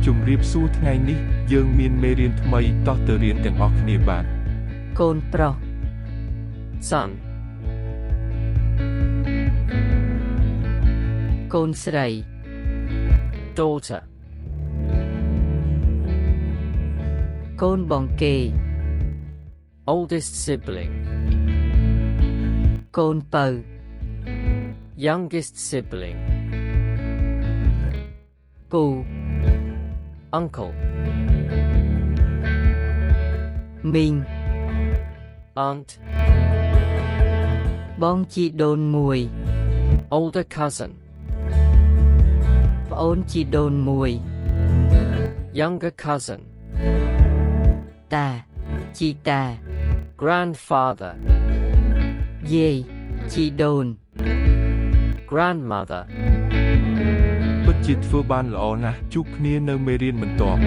จุ่มรีบสู้ไงนี้ยังมีเมเรียนทำไมต่อเตเรียนแต่งออกเนียบานโกนเปรอ son โกนสไร daughter โกนบองเก oldest sibling โกนเปอ youngest sibling ปู uncle มิง aunt บองจีโดนมวย older cousin โอนจีโดนมวย younger cousin ตาจีตา grandfather เย่จีโดน grandmother ปัจจิตเฟื่อบานละออนะจุกเนียเนเมเรียนเหมือนตอบ